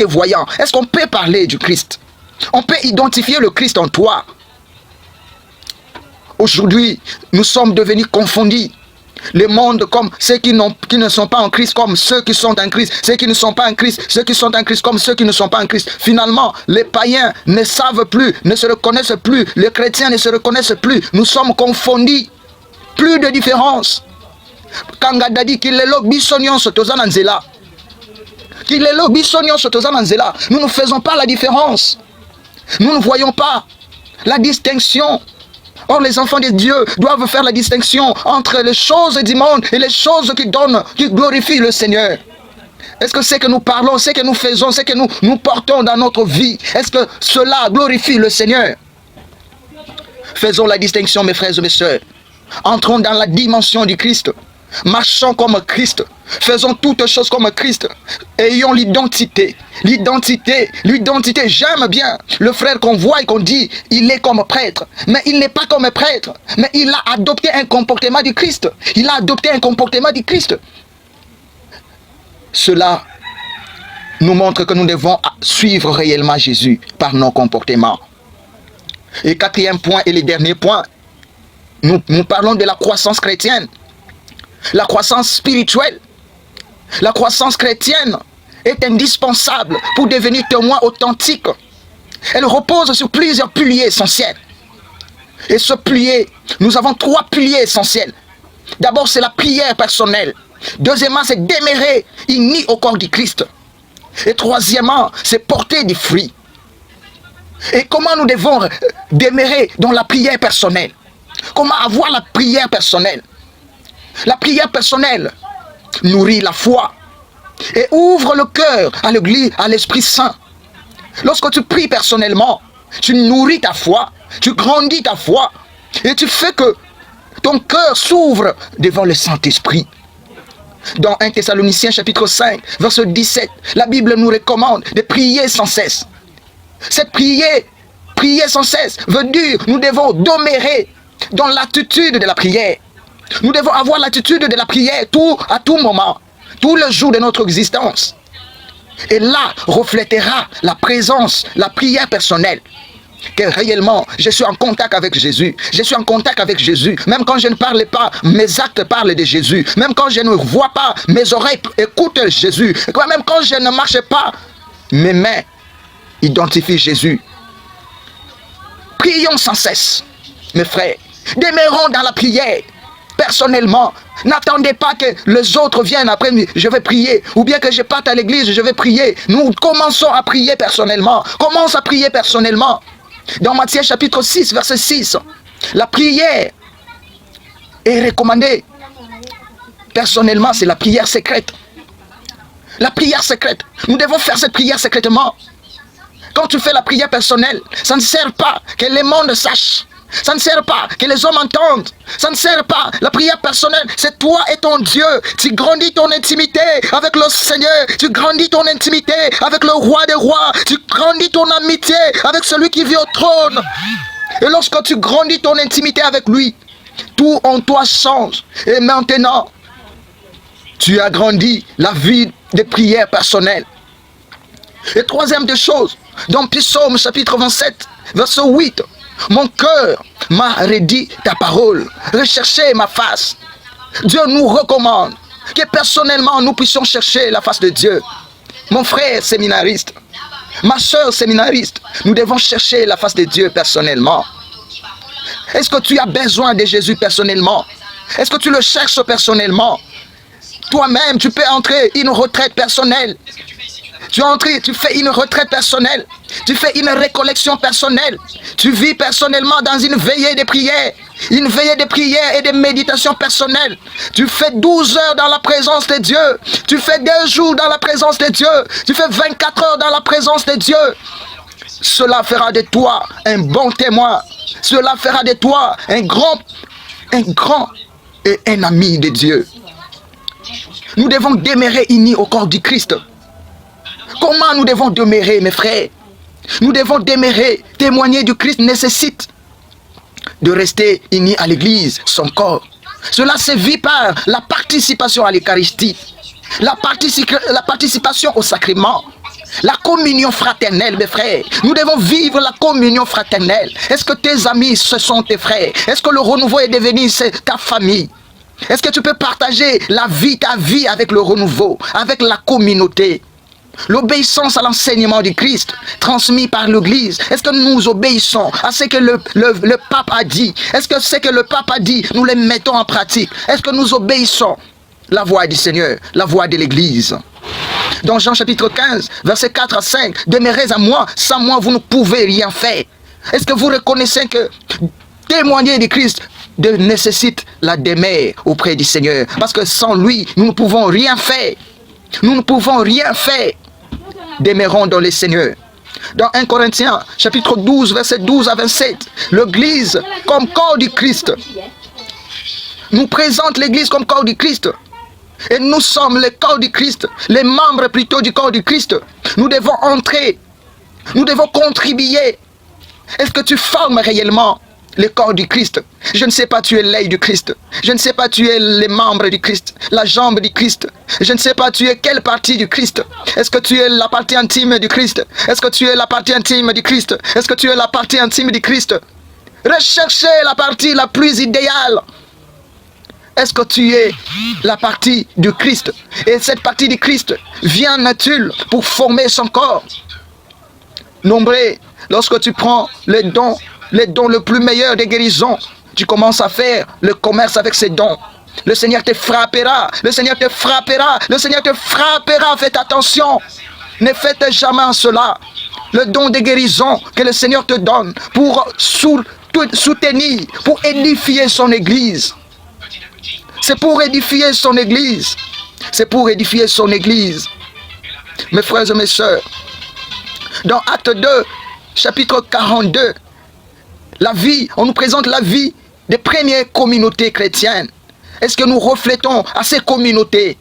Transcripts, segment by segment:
te voyant, est-ce qu'on peut parler du Christ? On peut identifier le Christ en toi. Aujourd'hui, nous sommes devenus confondus. Le monde comme ceux qui ne sont pas en Christ, comme ceux qui sont en Christ. Ceux qui ne sont pas en Christ, ceux qui sont en Christ, comme ceux qui ne sont pas en Christ. Finalement, les païens ne savent plus, ne se reconnaissent plus. Les chrétiens ne se reconnaissent plus. Nous sommes confondus. Plus de différence. Kangada dit qu'il est là, bisognon sotoza nanzela. Qu'il est là, bisognon sotoza nanzela. Nous ne faisons pas la différence. Nous ne voyons pas la distinction. Or, les enfants de Dieu doivent faire la distinction entre les choses du monde et les choses qui glorifient le Seigneur. Est-ce que ce que nous parlons, ce que nous faisons, ce que nous portons dans notre vie, est-ce que cela glorifie le Seigneur? Faisons la distinction, mes frères et mes sœurs. Entrons dans la dimension du Christ. Marchons comme Christ. Faisons toutes choses comme Christ. Ayons l'identité. L'identité. J'aime bien le frère qu'on voit et qu'on dit, il est comme prêtre. Mais il n'est pas comme prêtre. Mais il a adopté un comportement du Christ. Il a adopté un comportement du Christ. Cela nous montre que nous devons suivre réellement Jésus par nos comportements. Et quatrième point et le dernier point, nous parlons de la croissance chrétienne. La croissance spirituelle, la croissance chrétienne est indispensable pour devenir témoin authentique. Elle repose sur plusieurs piliers essentiels. Et ce pilier, nous avons 3 piliers essentiels. D'abord, c'est la prière personnelle. Deuxièmement, c'est demeurer unis au corps du Christ. Et troisièmement, c'est porter du fruit. Et comment nous devons demeurer dans la prière personnelle? Comment avoir la prière personnelle? La prière personnelle nourrit la foi et ouvre le cœur à l'Église, à l'Esprit Saint. Lorsque tu pries personnellement, tu nourris ta foi, tu grandis ta foi et tu fais que ton cœur s'ouvre devant le Saint-Esprit. Dans 1 Thessaloniciens chapitre 5, verset 17, la Bible nous recommande de prier sans cesse. Cette prier sans cesse veut dire nous devons demeurer dans l'attitude de la prière. Nous devons avoir l'attitude de la prière à tout moment, tous les jours de notre existence. Et là, reflètera la présence, la prière personnelle. Que réellement, je suis en contact avec Jésus. Je suis en contact avec Jésus. Même quand je ne parle pas, mes actes parlent de Jésus. Même quand je ne vois pas, mes oreilles écoutent Jésus. Même quand je ne marche pas, mes mains identifient Jésus. Prions sans cesse, mes frères. Demeurons dans la prière. Personnellement, n'attendez pas que les autres viennent après, je vais prier, ou bien que je parte à l'église, je vais prier. Nous commençons à prier personnellement. Commence à prier personnellement. Dans Matthieu chapitre 6, verset 6, la prière est recommandée. Personnellement, c'est la prière secrète. La prière secrète. Nous devons faire cette prière secrètement. Quand tu fais la prière personnelle, ça ne sert pas que le monde sache. Ça ne sert pas que les hommes entendent. Ça ne sert pas. La prière personnelle, c'est toi et ton Dieu. Tu grandis ton intimité avec le Seigneur. Tu grandis ton intimité avec le roi des rois. Tu grandis ton amitié avec celui qui vit au trône. Et lorsque tu grandis ton intimité avec lui, tout en toi change. Et maintenant, tu as grandi la vie de prière personnelle. Et troisième des choses, dans Psaume chapitre 27, verset 8, mon cœur m'a redit ta parole. Recherchez ma face. Dieu nous recommande que personnellement nous puissions chercher la face de Dieu. Mon frère séminariste, ma soeur séminariste, nous devons chercher la face de Dieu personnellement. Est-ce que tu as besoin de Jésus personnellement? Est-ce que tu le cherches personnellement? Toi-même, tu peux entrer une retraite personnelle. Tu fais une retraite personnelle. Tu fais une récollection personnelle. Tu vis personnellement dans une veillée de prière. Une veillée de prière et de méditation personnelle. Tu fais 12 heures dans la présence de Dieu. Tu fais 2 jours dans la présence de Dieu. Tu fais 24 heures dans la présence de Dieu. Cela fera de toi un bon témoin. Cela fera de toi un grand et un ami de Dieu. Nous devons demeurer unis au corps du Christ. Comment nous devons demeurer, mes frères? Nous devons demeurer. Témoigner du Christ nécessite de rester unis à l'Église, son corps. Cela se vit par la participation à l'Eucharistie, la participation au sacrement, La communion fraternelle, mes frères. Nous devons vivre la communion fraternelle. Est-ce que tes amis, ce sont tes frères? Est-ce que le renouveau est devenu ta famille? Est-ce que tu peux partager ta vie avec le renouveau, avec la communauté? L'obéissance à l'enseignement du Christ transmis par l'Église. Est-ce que nous obéissons à ce que le pape a dit? Est-ce que ce que le pape a dit, nous les mettons en pratique? Est-ce que nous obéissons la voix du Seigneur, la voix de l'Église? Dans Jean chapitre 15, versets 4 à 5, demeurez à moi, sans moi vous ne pouvez rien faire. Est-ce que vous reconnaissez que témoigner du Christ nécessite la demeure auprès du Seigneur? Parce que sans lui, nous ne pouvons rien faire. Nous ne pouvons rien faire. Demeurons dans le Seigneur. Dans 1 Corinthiens, chapitre 12, verset 12 à 27, l'Église comme corps du Christ nous présente l'Église comme corps du Christ. Et nous sommes le corps du Christ, les membres plutôt du corps du Christ. Nous devons entrer, nous devons contribuer. Est-ce que tu formes réellement le corps du Christ? Je ne sais pas, tu es l'œil du Christ. Je ne sais pas, tu es les membres du Christ, la jambe du Christ. Je ne sais pas, tu es quelle partie du Christ? Est-ce que tu es la partie intime du Christ? Est-ce que tu es la partie intime du Christ? Est-ce que tu es la partie intime du Christ? Recherchez la partie la plus idéale. Est-ce que tu es la partie du Christ? Et cette partie du Christ vient-elle pour former son corps? Nombreux, lorsque tu prends les dons le plus meilleur des guérisons, tu commences à faire le commerce avec ces dons. Le Seigneur te frappera, le Seigneur te frappera, le Seigneur te frappera. Faites attention, ne faites jamais cela. Le don de guérison que le Seigneur te donne pour soutenir, pour édifier son Église. C'est pour édifier son Église. C'est pour édifier son Église. Mes frères et mes sœurs, dans Acte 2, chapitre 42, on nous présente la vie des premières communautés chrétiennes. Est-ce que nous reflétons à ces communautés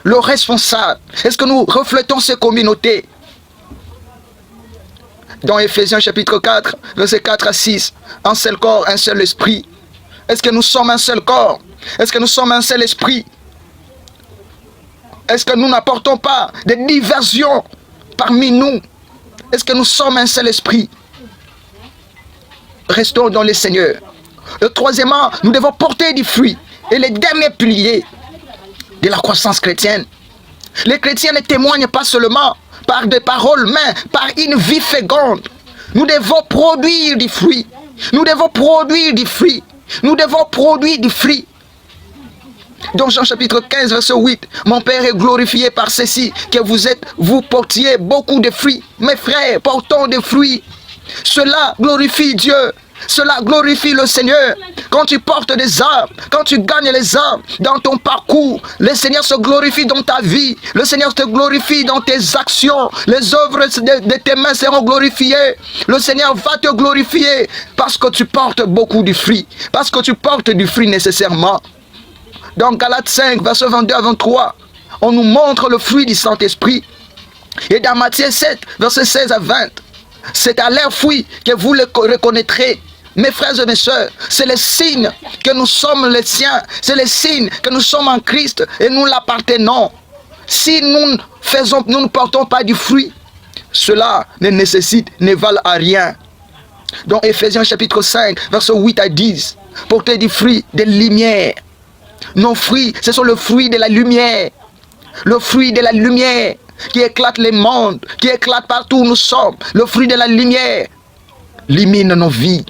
le responsable? Est-ce que nous reflétons ces communautés? Dans Éphésiens chapitre 4, versets 4 à 6, un seul corps, un seul esprit. Est-ce que nous sommes un seul corps? Est-ce que nous sommes un seul esprit? Est-ce que nous n'apportons pas de diversions parmi nous? Est-ce que nous sommes un seul esprit? Restons dans le Seigneur. Et troisièmement, nous devons porter du fruit. Et les derniers piliers de la croissance chrétienne. Les chrétiens ne témoignent pas seulement par des paroles, mais par une vie féconde. Nous devons produire du fruit. Nous devons produire du fruit. Nous devons produire du fruit. Dans Jean chapitre 15, verset 8, mon Père est glorifié par ceci, que vous portiez beaucoup de fruits. Mes frères, portons des fruits. Cela glorifie Dieu. Cela glorifie le Seigneur. Quand tu portes des âmes, quand tu gagnes les âmes dans ton parcours, le Seigneur se glorifie dans ta vie. Le Seigneur te glorifie dans tes actions. Les œuvres de tes mains seront glorifiées. Le Seigneur va te glorifier parce que tu portes beaucoup de fruits. Parce que tu portes du fruit nécessairement. Dans Galates 5, verset 22 à 23, on nous montre le fruit du Saint-Esprit. Et dans Matthieu 7, verset 16 à 20, c'est à leurs fruits que vous le reconnaîtrez. Mes frères et mes sœurs, c'est le signe que nous sommes les siens. C'est le signe que nous sommes en Christ et nous l'appartenons. Si nous ne portons pas du fruit, cela ne valent à rien. Dans Éphésiens chapitre 5, verset 8 à 10, portez du fruit de lumière. Nos fruits, ce sont le fruit de la lumière. Le fruit de la lumière qui éclate les mondes, qui éclate partout où nous sommes. Le fruit de la lumière illumine nos vies.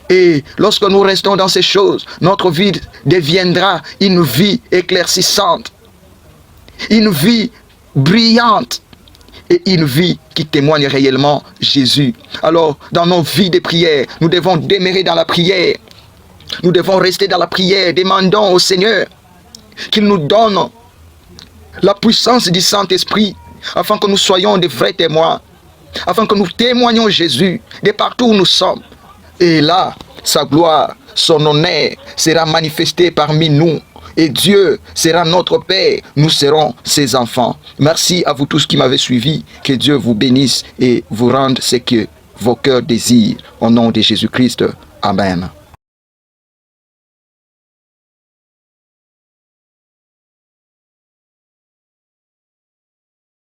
Et lorsque nous restons dans ces choses, notre vie deviendra une vie éclaircissante, une vie brillante et une vie qui témoigne réellement Jésus. Alors, dans nos vies de prière, nous devons demeurer dans la prière. Nous devons rester dans la prière, demandons au Seigneur qu'il nous donne la puissance du Saint-Esprit afin que nous soyons de vrais témoins, afin que nous témoignions Jésus de partout où nous sommes. Et là, sa gloire, son honneur sera manifesté parmi nous. Et Dieu sera notre Père, nous serons ses enfants. Merci à vous tous qui m'avez suivi. Que Dieu vous bénisse et vous rende ce que vos cœurs désirent. Au nom de Jésus-Christ. Amen.